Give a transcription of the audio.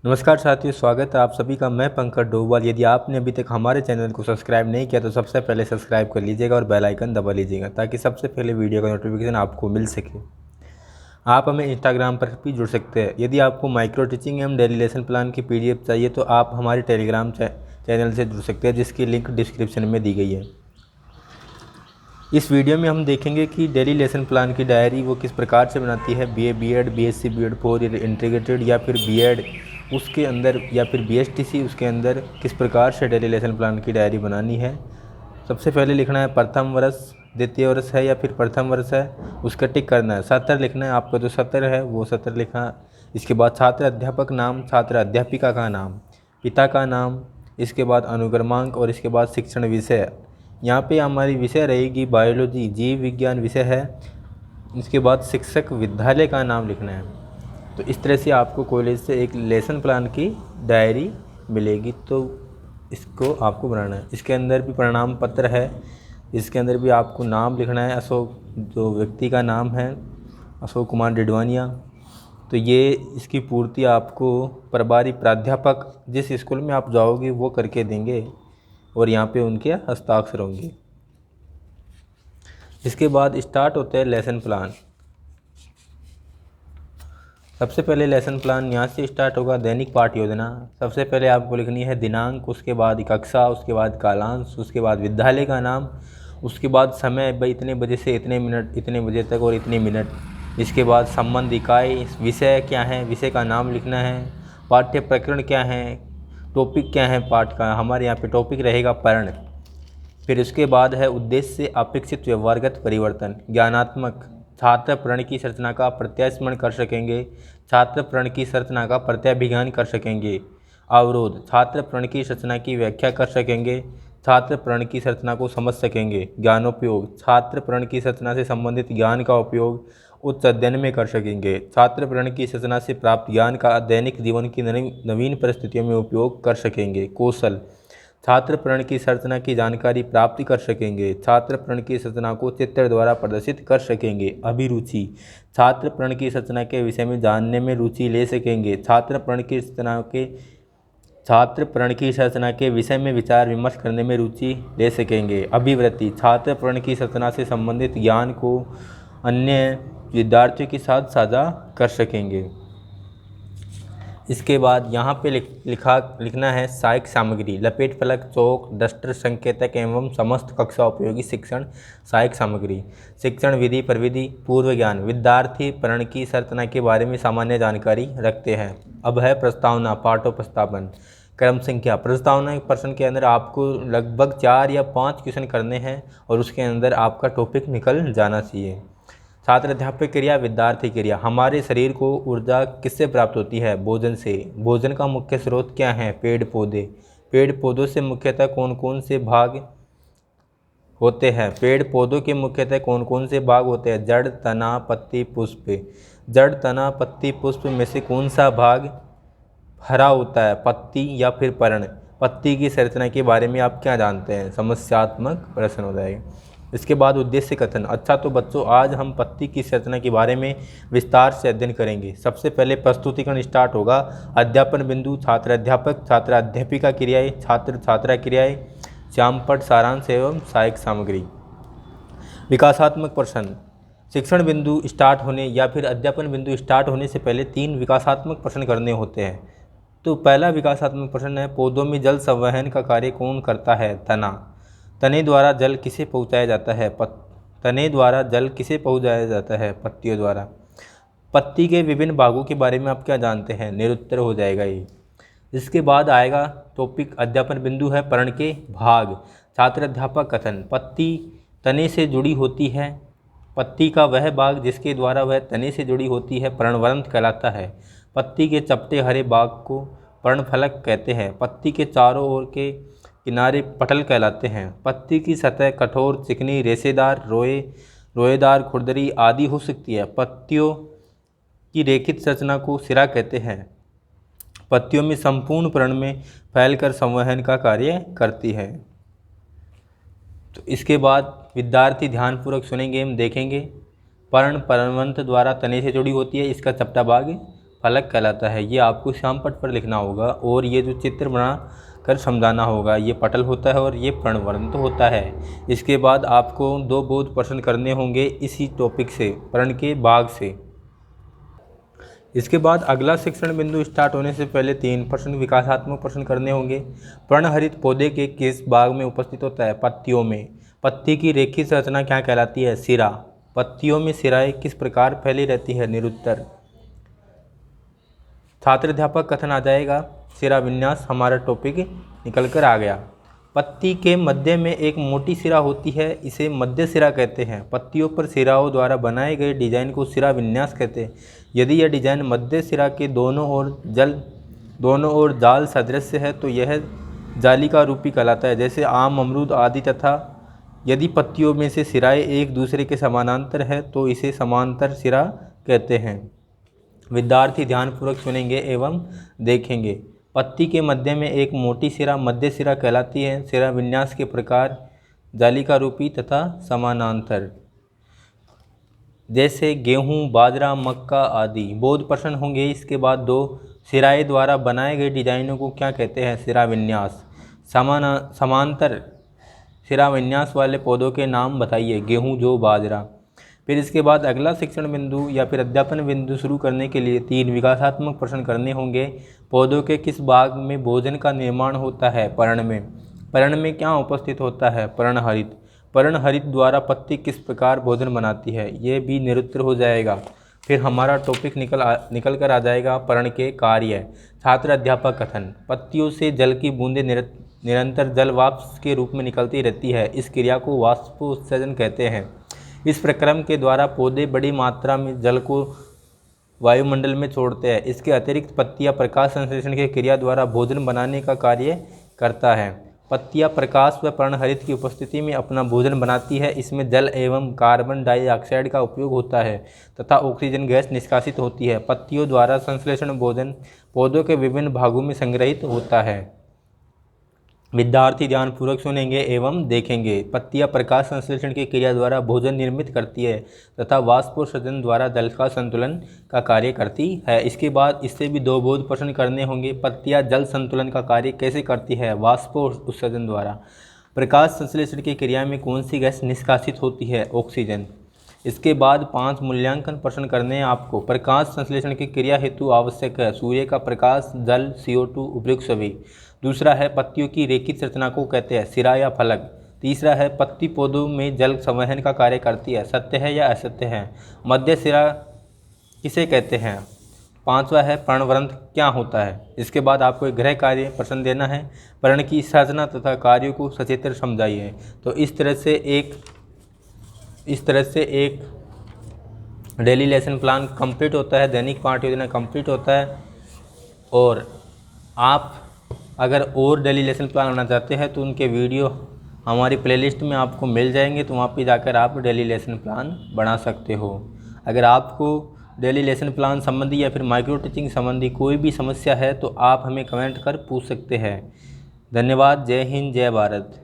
नमस्कार साथियों, स्वागत है आप सभी का। मैं पंकज डोभाल। यदि आपने अभी तक हमारे चैनल को सब्सक्राइब नहीं किया तो सबसे पहले सब्सक्राइब कर लीजिएगा और बेल आइकन दबा लीजिएगा ताकि सबसे पहले वीडियो का नोटिफिकेशन आपको मिल सके। आप हमें इंस्टाग्राम पर भी जुड़ सकते हैं। यदि आपको माइक्रो टीचिंग एवं डेली लेसन प्लान की PDF चाहिए तो आप हमारे टेलीग्राम चैनल से जुड़ सकते हैं, जिसकी लिंक डिस्क्रिप्शन में दी गई है। इस वीडियो में हम देखेंगे कि डेली लेसन प्लान की डायरी वो किस प्रकार से बनाती है। BA BEd BSc BEd 4 year integrated या फिर BEd उसके अंदर या फिर BSTC उसके अंदर किस प्रकार से डेली लेसन प्लान की डायरी बनानी है। सबसे पहले लिखना है प्रथम वर्ष, द्वितीय वर्ष है या फिर प्रथम वर्ष है, उसका टिक करना है। सत्र लिखना है, आपका जो सत्र है वो सत्र लिखा। इसके बाद छात्र अध्यापक नाम, छात्र अध्यापिका का नाम, पिता का नाम, इसके बाद अनुक्रमांक और इसके बाद शिक्षण विषय। यहाँ पे हमारी विषय रहेगी बायोलॉजी, जीव विज्ञान विषय है। इसके बाद शिक्षक विद्यालय का नाम लिखना है। तो इस तरह से आपको कॉलेज से एक लेसन प्लान की डायरी मिलेगी, तो इसको आपको बनाना है। इसके अंदर भी प्रणाम पत्र है, इसके अंदर भी आपको नाम लिखना है। अशोक, जो व्यक्ति का नाम है अशोक कुमार डिडवानिया। तो ये इसकी पूर्ति आपको प्रभारी प्राध्यापक जिस स्कूल में आप जाओगे वो करके देंगे और यहाँ पे उनके हस्ताक्षर होंगे। इसके बाद स्टार्ट होता है लेसन प्लान। सबसे पहले लेसन प्लान यहाँ से स्टार्ट होगा। दैनिक पाठ योजना सबसे पहले आपको लिखनी है दिनांक, उसके बाद कक्षा, उसके बाद कालांश, उसके बाद विद्यालय का नाम, उसके बाद समय, भाई इतने बजे से इतने मिनट, इतने बजे तक और इतने मिनट। इसके बाद संबंध इकाई, विषय क्या है, विषय का नाम लिखना है। पाठ्य प्रकरण क्या है, टॉपिक क्या है पाठ का, हमारे यहाँ पे टॉपिक रहेगा पर्ण। फिर उसके बाद है उद्देश्य से अपेक्षित व्यवहारगत परिवर्तन। ज्ञानात्मक, छात्र प्रण की संरचना का प्रत्यास्मरण कर सकेंगे, छात्र प्रण की संरचना का प्रत्याभिज्ञान कर सकेंगे। अवरोध, छात्र प्रण की संरचना की व्याख्या कर सकेंगे, छात्र प्रण की संरचना को समझ सकेंगे। ज्ञानोपयोग, छात्र प्रण की संरचना से संबंधित ज्ञान का उपयोग उच्च अध्ययन में कर सकेंगे, छात्र प्रण की संरचना से प्राप्त ज्ञान का दैनिक जीवन की नवीन परिस्थितियों में उपयोग कर सकेंगे। कौशल, छात्र प्रण की संरचना की जानकारी प्राप्त कर सकेंगे, छात्र प्रण की संरचना को चित्र द्वारा प्रदर्शित कर सकेंगे। अभिरुचि, छात्र प्रण की संरचना के विषय में जानने में रुचि ले सकेंगे, छात्र प्रण की संरचना के विषय में विचार विमर्श करने में रुचि ले सकेंगे। अभिवृत्ति, छात्र प्रण की संरचना से संबंधित ज्ञान को अन्य विद्यार्थियों के साथ साझा कर सकेंगे। इसके बाद यहाँ पे लिखना है सहायक सामग्री, लपेट फलक, चौक, डस्टर, संकेतक एवं समस्त कक्षा उपयोगी शिक्षण सहायक सामग्री। शिक्षण विधि प्रविधि, पूर्व ज्ञान, विद्यार्थी प्रण की संरचना के बारे में सामान्य जानकारी रखते हैं। अब है प्रस्तावना, पाठोपस्थापन। क्रम संख्या, प्रस्तावना प्रश्न के अंदर आपको लगभग 4 या 5 क्वेश्चन करने हैं और उसके अंदर आपका टॉपिक निकल जाना चाहिए। छात्र अध्यापक क्रिया, विद्यार्थी क्रिया। हमारे शरीर को ऊर्जा किससे प्राप्त होती है? भोजन से। भोजन का मुख्य स्रोत क्या है? पेड़ पौधे। पेड़ पौधों से मुख्यतः कौन कौन से भाग होते हैं? पेड़ पौधों के मुख्यतः कौन कौन से भाग होते हैं? जड़, तना, पत्ती, पुष्प। जड़, तना, पत्ती, पुष्प में से कौन सा भाग हरा होता है? पत्ती या फिर पर्ण। पत्ती की संरचना के बारे में आप क्या जानते हैं? समस्यात्मक प्रश्न हो जाएगा। इसके बाद उद्देश्य कथन। अच्छा तो बच्चों, आज हम पत्ती की संरचना के बारे में विस्तार से अध्ययन करेंगे। सबसे पहले प्रस्तुतिकरण स्टार्ट होगा। अध्यापन बिंदु, छात्र अध्यापक, छात्र अध्यापिका क्रियाएं, छात्र छात्रा क्रियाएं, श्यामपट, सारांश एवं सहायक सामग्री। विकासात्मक प्रश्न। शिक्षण बिंदु स्टार्ट होने या फिर अध्यापन बिंदु स्टार्ट होने से पहले 3 विकासात्मक प्रश्न करने होते हैं। तो पहला विकासात्मक प्रश्न है, पौधों में जल संवहन का कार्य कौन करता है? तना। तने द्वारा जल किसे पहुंचाया जाता है? तने द्वारा जल किसे पहुंचाया जाता है? पत्तियों द्वारा। पत्ती के विभिन्न भागों के बारे में आप क्या जानते हैं? निरुत्तर हो जाएगा ये। इसके बाद आएगा टॉपिक, अध्यापन बिंदु है पर्ण के भाग। छात्र अध्यापक कथन। पत्ती तने से जुड़ी होती है। पत्ती का वह भाग जिसके द्वारा वह तने से जुड़ी होती है पर्णवृंत कहलाता है। पत्ती के चपटे हरे भाग को पर्णफलक कहते हैं। पत्ती के चारों ओर के किनारे पटल कहलाते हैं। पत्ती की सतह कठोर, चिकनी, रेशेदार, रोएदार, खुरदरी आदि हो सकती है। पत्तियों की रेखित संरचना को सिरा कहते हैं। पत्तियों में संपूर्ण पर्ण में फैलकर संवहन का कार्य करती है। तो इसके बाद विद्यार्थी ध्यानपूर्वक सुनेंगे एवं देखेंगे। पर्ण पर्णवंत द्वारा तने से जुड़ी होती है, इसका चपटा भाग फलक कहलाता है। ये आपको श्यामपट्ट पर लिखना होगा और ये जो चित्र बना कर समझाना होगा। ये पटल होता है और ये प्रणवंत होता है। इसके बाद आपको 2 बोध प्रश्न करने होंगे इसी टॉपिक से, प्रण के भाग से। इसके बाद अगला शिक्षण बिंदु स्टार्ट होने से पहले 3 प्रश्न विकासात्मक प्रश्न करने होंगे। पर्णहरित पौधे के किस भाग में उपस्थित होता है? पत्तियों में। पत्ती की रेखित संरचना क्या कहलाती है? सिरा। पत्तियों में सिराएं किस प्रकार फैली रहती है? निरुत्तर। छात्र अध्यापक कथन आ जाएगा, सिरा विन्यास हमारा टॉपिक निकल कर आ गया। पत्ती के मध्य में एक मोटी सिरा होती है, इसे मध्य सिरा कहते हैं। पत्तियों पर सिराओं द्वारा बनाए गए डिजाइन को सिरा विन्यास कहते हैं। यदि यह डिजाइन मध्य सिरा के दोनों ओर जाल सदृश है तो यह जालिका रूपी कहलाता है, जैसे आम, अमरूद आदि। तथा यदि पत्तियों में से सिराएं एक दूसरे के समानांतर है तो इसे समांतर सिरा कहते हैं। विद्यार्थी ध्यानपूर्वक सुनेंगे एवं देखेंगे। पत्ती के मध्य में एक मोटी सिरा मध्य सिरा कहलाती है। सिरा विन्यास के प्रकार जालिका रूपी तथा समानांतर, जैसे गेहूं, बाजरा, मक्का आदि। बोध प्रश्न होंगे। इसके बाद 2 सिराए द्वारा बनाए गए डिजाइनों को क्या कहते हैं? सिरा विन्यास। समांतर सिरा विन्यास वाले पौधों के नाम बताइए, गेहूं, जौ, बाजरा। फिर इसके बाद अगला शिक्षण बिंदु या फिर अध्यापन बिंदु शुरू करने के लिए 3 विकासात्मक प्रश्न करने होंगे। पौधों के किस भाग में भोजन का निर्माण होता है? पर्ण में। पर्ण में क्या उपस्थित होता है? पर्णहरित। पर्णहरित द्वारा पत्ती किस प्रकार भोजन बनाती है? ये भी निरुत्तर हो जाएगा। फिर हमारा टॉपिक निकल कर आ जाएगा पर्ण के कार्य। छात्र अध्यापक कथन, पत्तियों से जल की बूंदें निरंतर जल वाष्प के रूप में निकलती रहती है। इस क्रिया को वाष्पोत्सर्जन कहते हैं। इस प्रक्रम के द्वारा पौधे बड़ी मात्रा में जल को वायुमंडल में छोड़ते हैं। इसके अतिरिक्त पत्तियां प्रकाश संश्लेषण की क्रिया द्वारा भोजन बनाने का कार्य करता है। पत्तियां प्रकाश व पर्णहरित की उपस्थिति में अपना भोजन बनाती है। इसमें जल एवं कार्बन डाइऑक्साइड का उपयोग होता है तथा ऑक्सीजन गैस निष्कासित होती है। पत्तियों द्वारा संश्लेषण भोजन पौधों के विभिन्न भागों में संग्रहित होता है। विद्यार्थी ध्यानपूर्वक सुनेंगे एवं देखेंगे। पत्तियां प्रकाश संश्लेषण की क्रिया द्वारा भोजन निर्मित करती है तथा वाष्पोत्सर्जन द्वारा जल का संतुलन का कार्य करती है। इसके बाद इससे भी 2 बोध प्रश्न करने होंगे। पत्तियां जल संतुलन का कार्य कैसे करती है? वाष्पोत्सर्जन द्वारा। प्रकाश संश्लेषण की क्रिया में कौन सी गैस निष्कासित होती है? ऑक्सीजन। इसके बाद 5 मूल्यांकन प्रश्न करने हैं आपको। प्रकाश संश्लेषण की क्रिया हेतु आवश्यक है सूर्य का प्रकाश, जल, CO2 उपयुक्त सभी। दूसरा है पत्तियों की रेखित संरचना को कहते हैं सिरा या फलक। तीसरा है पत्ती पौधों में जल संवहन का कार्य करती है, सत्य है या असत्य है। मध्य सिरा किसे कहते हैं? 5वां है पर्णवृंत क्या होता है। इसके बाद आपको एक गृह कार्य प्रश्न देना है। पर्ण की संरचना तथा कार्यों को सचित्र समझाइए। तो इस तरह से एक डेली लेसन प्लान कंप्लीट होता है, दैनिक पाठ योजना कंप्लीट होता है। और आप अगर और डेली लेसन प्लान बनाना चाहते हैं तो उनके वीडियो हमारी प्लेलिस्ट में आपको मिल जाएंगे, तो वहाँ पे जाकर आप डेली लेसन प्लान बना सकते हो। अगर आपको डेली लेसन प्लान संबंधी या फिर माइक्रो टीचिंग संबंधी कोई भी समस्या है तो आप हमें कमेंट कर पूछ सकते हैं। धन्यवाद। जय हिंद, जय भारत।